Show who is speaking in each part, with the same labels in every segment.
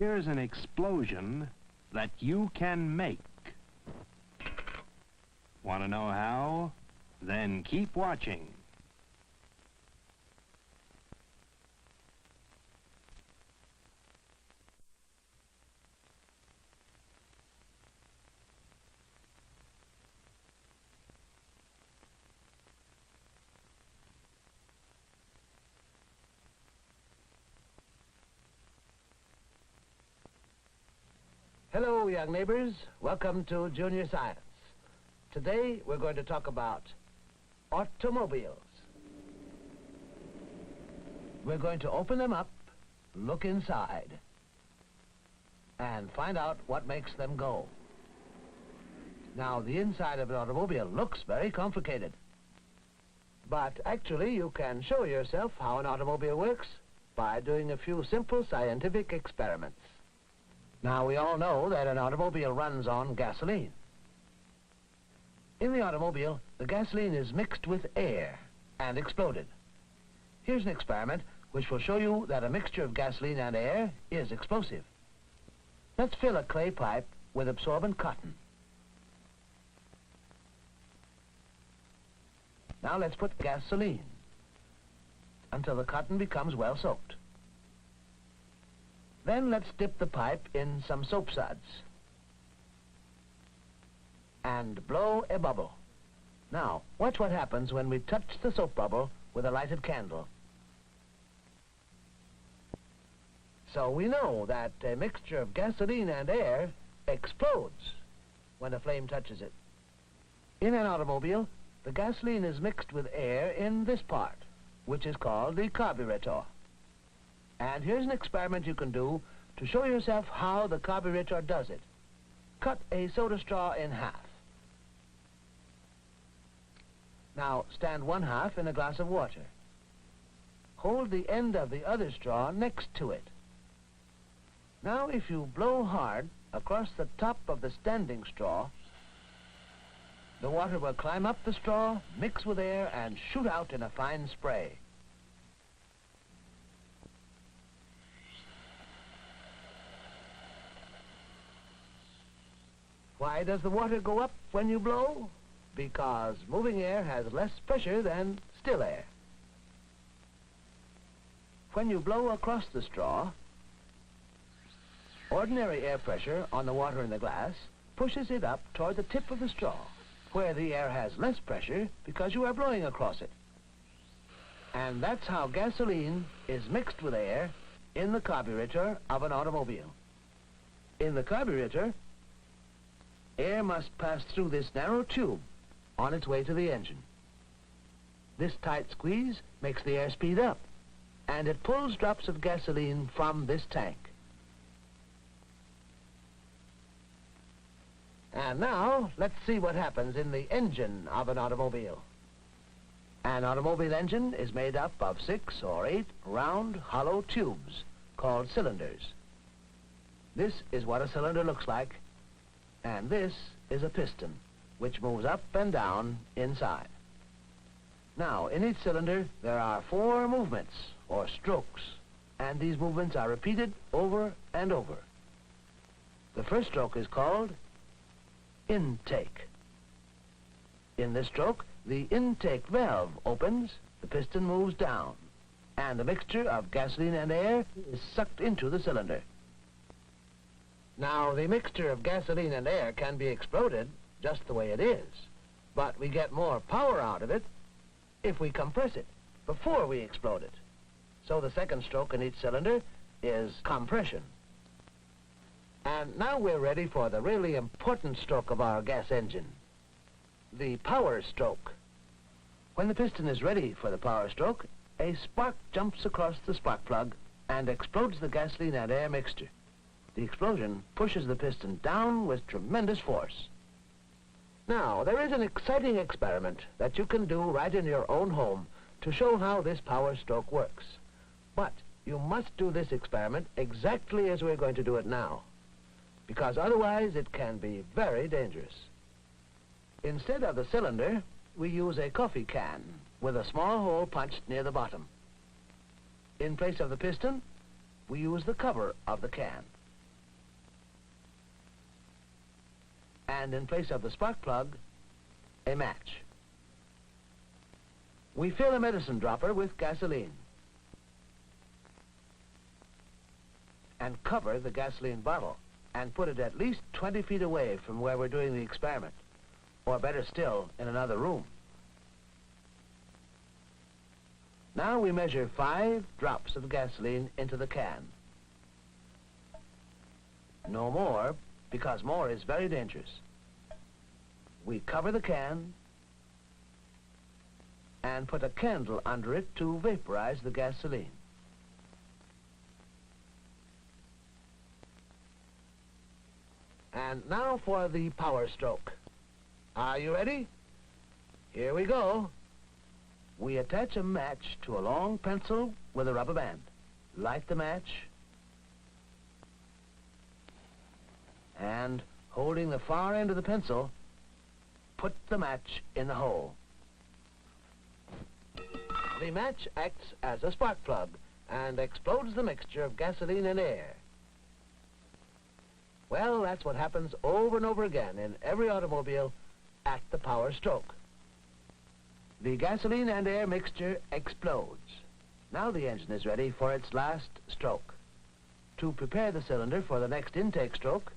Speaker 1: Here's an explosion that you can make. Want to know how? Then keep watching.
Speaker 2: Hello, young neighbors. Welcome to Junior Science. Today, we're going to talk about automobiles. We're going to open them up, look inside, and find out what makes them go. Now, the inside of an automobile looks very complicated. But actually, you can show yourself how an automobile works by doing a few simple scientific experiments. Now, we all know that an automobile runs on gasoline. In the automobile, the gasoline is mixed with air and exploded. Here's an experiment which will show you that a mixture of gasoline and air is explosive. Let's fill a clay pipe with absorbent cotton. Now let's put gasoline until the cotton becomes well soaked. Then let's dip the pipe in some soap suds and blow a bubble. Now, watch what happens when we touch the soap bubble with a lighted candle. So we know that a mixture of gasoline and air explodes when a flame touches it. In an automobile, the gasoline is mixed with air in this part, which is called the carburetor. And here's an experiment you can do to show yourself how the carburetor does it. Cut a soda straw in half. Now stand one half in a glass of water. Hold the end of the other straw next to it. Now if you blow hard across the top of the standing straw, the water will climb up the straw, mix with air, and shoot out in a fine spray. Why does the water go up when you blow? Because moving air has less pressure than still air. When you blow across the straw, ordinary air pressure on the water in the glass pushes it up toward the tip of the straw, where the air has less pressure because you are blowing across it. And that's how gasoline is mixed with air in the carburetor of an automobile. In the carburetor, air must pass through this narrow tube on its way to the engine. This tight squeeze makes the air speed up, and it pulls drops of gasoline from this tank. And now, let's see what happens in the engine of an automobile. An automobile engine is made up of 6 or 8 round, hollow tubes called cylinders. This is what a cylinder looks like. And this is a piston, which moves up and down inside. Now, in each cylinder, there are 4 movements, or strokes, and these movements are repeated over and over. The first stroke is called intake. In this stroke, the intake valve opens, the piston moves down, and the mixture of gasoline and air is sucked into the cylinder. Now, the mixture of gasoline and air can be exploded just the way it is, but we get more power out of it if we compress it before we explode it. So the second stroke in each cylinder is compression. And now we're ready for the really important stroke of our gas engine, the power stroke. When the piston is ready for the power stroke, a spark jumps across the spark plug and explodes the gasoline and air mixture. The explosion pushes the piston down with tremendous force. Now, there is an exciting experiment that you can do right in your own home to show how this power stroke works. But you must do this experiment exactly as we're going to do it now, because otherwise it can be very dangerous. Instead of the cylinder, we use a coffee can with a small hole punched near the bottom. In place of the piston, we use the cover of the can. and in place of the spark plug, a match. We fill a medicine dropper with gasoline and cover the gasoline bottle and put it at least 20 feet away from where we're doing the experiment, or better still, in another room. Now we measure 5 drops of gasoline into the can. No more, because more is very dangerous. We cover the can and put a candle under it to vaporize the gasoline. And now for the power stroke. Are you ready? Here we go. We attach a match to a long pencil with a rubber band. Light the match, and holding the far end of the pencil, put the match in the hole. The match acts as a spark plug and explodes the mixture of gasoline and air. Well, that's what happens over and over again in every automobile at the power stroke. The gasoline and air mixture explodes. Now the engine is ready for its last stroke. To prepare the cylinder for the next intake stroke,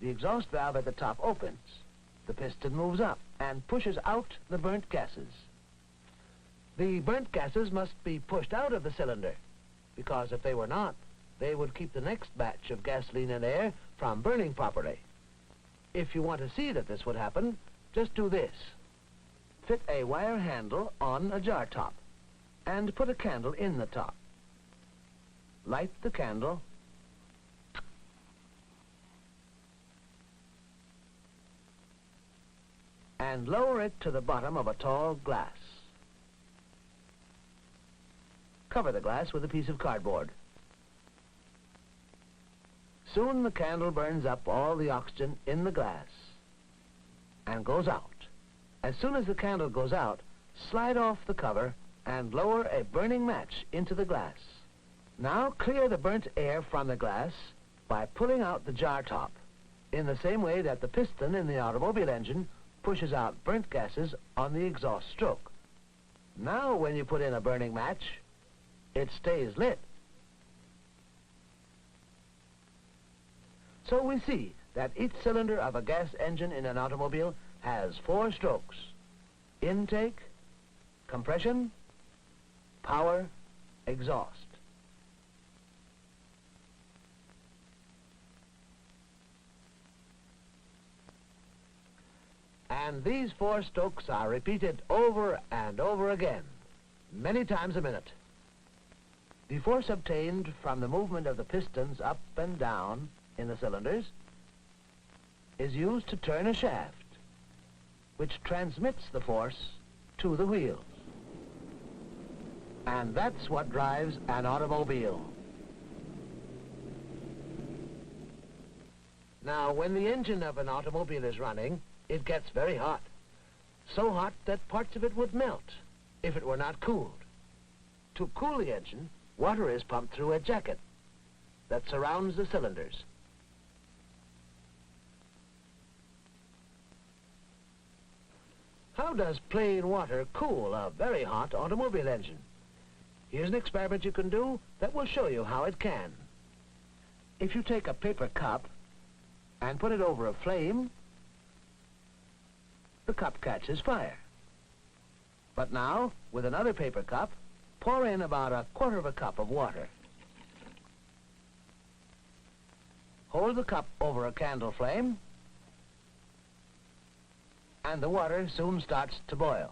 Speaker 2: the exhaust valve at the top opens. The piston moves up and pushes out the burnt gases. The burnt gases must be pushed out of the cylinder, because if they were not, they would keep the next batch of gasoline and air from burning properly. If you want to see that this would happen, just do this. Fit a wire handle on a jar top and put a candle in the top. Light the candle and lower it to the bottom of a tall glass. Cover the glass with a piece of cardboard. Soon the candle burns up all the oxygen in the glass and goes out. As soon as the candle goes out, slide off the cover and lower a burning match into the glass. Now clear the burnt air from the glass by pulling out the jar top, in the same way that the piston in the automobile engine pushes out burnt gases on the exhaust stroke. Now when you put in a burning match, it stays lit. So we see that each cylinder of a gas engine in an automobile has 4 strokes: intake, compression, power, exhaust. And these 4 strokes are repeated over and over again, many times a minute. The force obtained from the movement of the pistons up and down in the cylinders is used to turn a shaft, which transmits the force to the wheels. And that's what drives an automobile. Now, when the engine of an automobile is running, it gets very hot. So hot that parts of it would melt if it were not cooled. To cool the engine, water is pumped through a jacket that surrounds the cylinders. How does plain water cool a very hot automobile engine? Here's an experiment you can do that will show you how it can. If you take a paper cup and put it over a flame, the cup catches fire. But now, with another paper cup, pour in about 1/4 of a cup of water. Hold the cup over a candle flame, and the water soon starts to boil.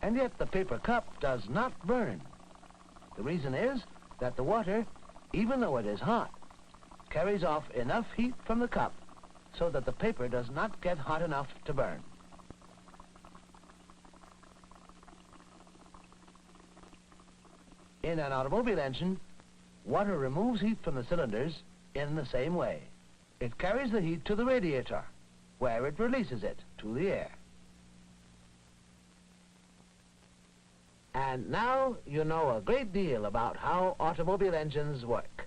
Speaker 2: And yet the paper cup does not burn. The reason is that the water, even though it is hot, carries off enough heat from the cup so that the paper does not get hot enough to burn. In an automobile engine, water removes heat from the cylinders in the same way. It carries the heat to the radiator, where it releases it to the air. And now you know a great deal about how automobile engines work.